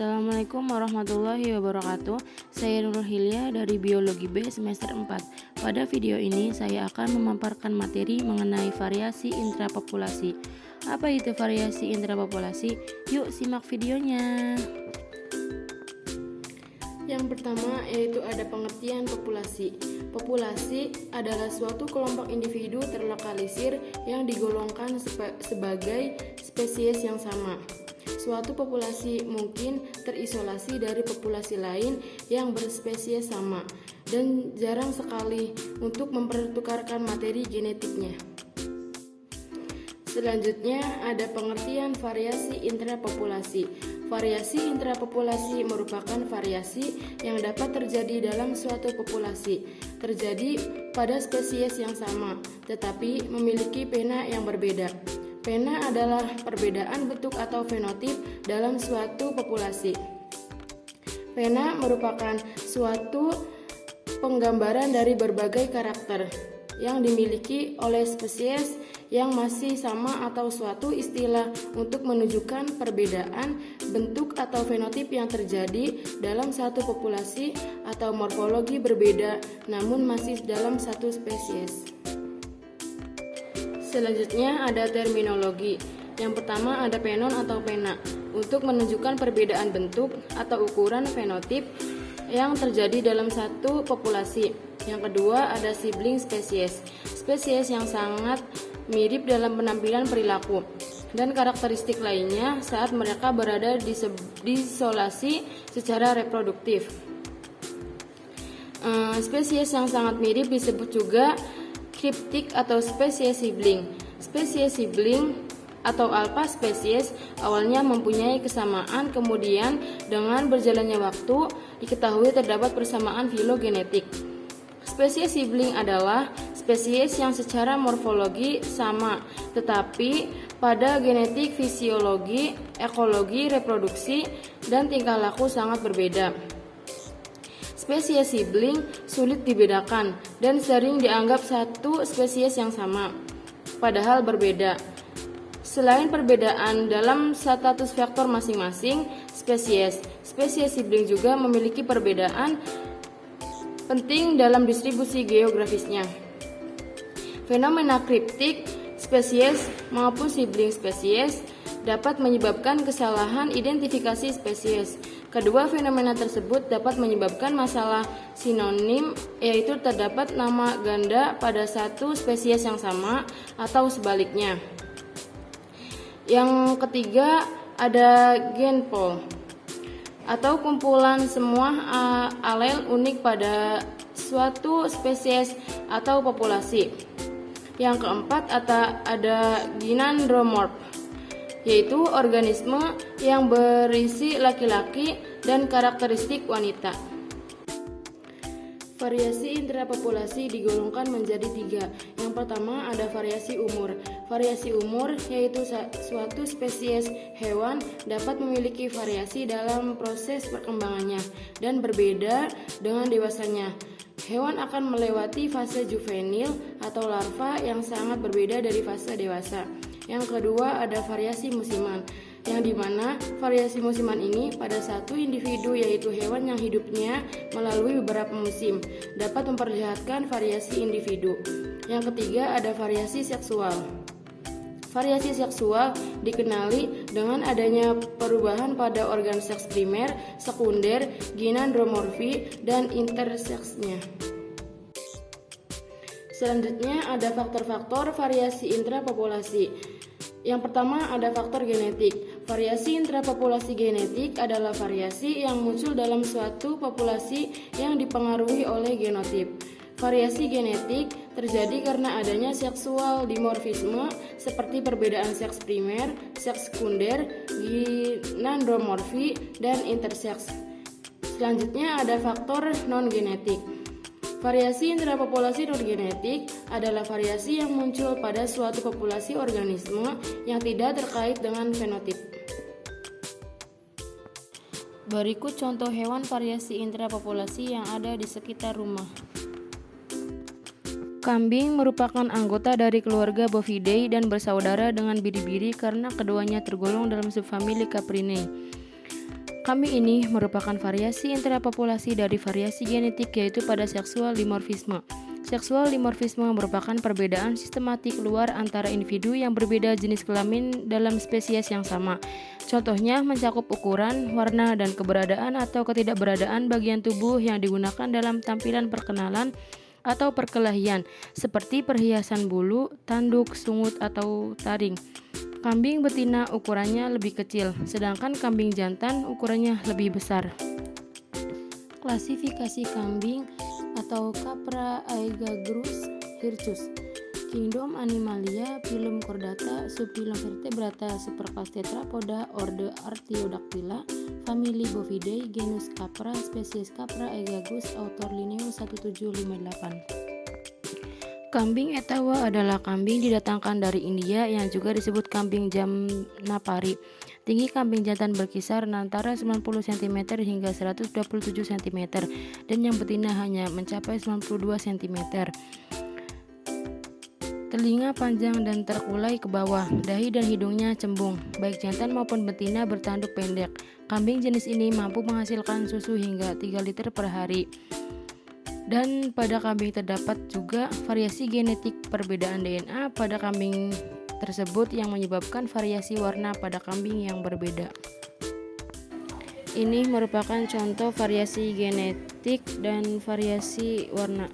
Assalamualaikum warahmatullahi wabarakatuh. Saya Nurul Hilya dari Biologi B semester 4. Pada video ini saya akan memaparkan materi mengenai variasi intrapopulasi. Apa itu variasi intrapopulasi? Yuk simak videonya. Yang pertama yaitu ada pengertian populasi. Populasi adalah suatu kelompok individu terlokalisir yang digolongkan sebagai spesies yang sama. Suatu populasi mungkin terisolasi dari populasi lain yang berspesies sama dan jarang sekali untuk mempertukarkan materi genetiknya. Selanjutnya ada pengertian variasi intrapopulasi. Variasi intrapopulasi merupakan variasi yang dapat terjadi dalam suatu populasi, terjadi pada spesies yang sama, tetapi memiliki pena yang berbeda. Pena adalah perbedaan bentuk atau fenotip dalam suatu populasi. Pena merupakan suatu penggambaran dari berbagai karakter yang dimiliki oleh spesies yang masih sama atau suatu istilah untuk menunjukkan perbedaan bentuk atau fenotip yang terjadi dalam satu populasi atau morfologi berbeda namun masih dalam satu spesies. Selanjutnya ada terminologi. Yang pertama ada penon atau pena untuk menunjukkan perbedaan bentuk atau ukuran fenotip yang terjadi dalam satu populasi. Yang kedua ada sibling spesies. Spesies yang sangat mirip dalam penampilan, perilaku, dan karakteristik lainnya saat mereka berada di isolasi secara reproduktif. Spesies yang sangat mirip disebut juga triptik atau spesies sibling. Spesies sibling atau alpha spesies awalnya mempunyai kesamaan, kemudian dengan berjalannya waktu diketahui terdapat persamaan filogenetik. Spesies sibling adalah spesies yang secara morfologi sama, tetapi pada genetik, fisiologi, ekologi, reproduksi, dan tingkah laku sangat berbeda. Spesies sibling sulit dibedakan dan sering dianggap satu spesies yang sama, padahal berbeda. Selain perbedaan dalam status faktor masing-masing spesies sibling juga memiliki perbedaan penting dalam distribusi geografisnya. Fenomena kriptik spesies maupun sibling spesies dapat menyebabkan kesalahan identifikasi spesies. Kedua fenomena tersebut dapat menyebabkan masalah sinonim, yaitu terdapat nama ganda pada satu spesies yang sama atau sebaliknya. Yang ketiga ada genpool atau kumpulan semua alel unik pada suatu spesies atau populasi. Yang keempat ada ginandromorf, yaitu organisme yang berisi laki-laki dan karakteristik wanita. Variasi intrapopulasi digolongkan menjadi 3. Yang pertama ada variasi umur. Variasi umur yaitu suatu spesies hewan dapat memiliki variasi dalam proses perkembangannya dan berbeda dengan dewasanya. Hewan akan melewati fase juvenil atau larva yang sangat berbeda dari fase dewasa. Yang kedua ada variasi musiman, yang dimana variasi musiman ini pada satu individu yaitu hewan yang hidupnya melalui beberapa musim dapat memperlihatkan variasi individu. Yang ketiga ada variasi seksual. Variasi seksual dikenali dengan adanya perubahan pada organ seks primer, sekunder, ginandromorfi, dan interseksnya. Selanjutnya ada faktor-faktor variasi intrapopulasi. Yang pertama ada faktor genetik. Variasi intrapopulasi genetik adalah variasi yang muncul dalam suatu populasi yang dipengaruhi oleh genotip. Variasi genetik terjadi karena adanya seksual dimorfisme seperti perbedaan seks primer, seks sekunder, ginandromorfi, dan interseks. Selanjutnya ada faktor non-genetik. Variasi intrapopulasi non-genetik adalah variasi yang muncul pada suatu populasi organisme yang tidak terkait dengan fenotip. Berikut contoh hewan variasi intrapopulasi yang ada di sekitar rumah. Kambing merupakan anggota dari keluarga Bovidae dan bersaudara dengan biri-biri karena keduanya tergolong dalam subfamili Caprinae. Kambing ini merupakan variasi intrapopulasi dari variasi genetik, yaitu pada seksual dimorfisme. Seksual dimorfisme merupakan perbedaan sistematik luar antara individu yang berbeda jenis kelamin dalam spesies yang sama. Contohnya mencakup ukuran, warna, dan keberadaan atau ketidakberadaan bagian tubuh yang digunakan dalam tampilan perkenalan atau perkelahian, seperti perhiasan bulu, tanduk, sungut, atau taring. Kambing betina ukurannya lebih kecil, sedangkan kambing jantan ukurannya lebih besar. Klasifikasi kambing atau Capra aegagrus hircus. Kingdom Animalia, Phylum Chordata, Subphylum Vertebrata, Superclass Tetrapoda, Order Artiodactyla, Family Bovidae, Genus Capra, Spesies Capra aegagrus, Author Linnaeus 1758. Kambing Etawa adalah kambing didatangkan dari India yang juga disebut kambing Jamnapari. Tinggi kambing jantan berkisar antara 90 cm hingga 127 cm dan yang betina hanya mencapai 92 cm. Telinga panjang dan terkulai ke bawah, dahi dan hidungnya cembung. Baik jantan maupun betina bertanduk pendek. Kambing jenis ini mampu menghasilkan susu hingga 3 liter per hari. Dan pada kambing terdapat juga variasi genetik, perbedaan DNA pada kambing tersebut yang menyebabkan variasi warna pada kambing yang berbeda. Ini merupakan contoh variasi genetik dan variasi warna.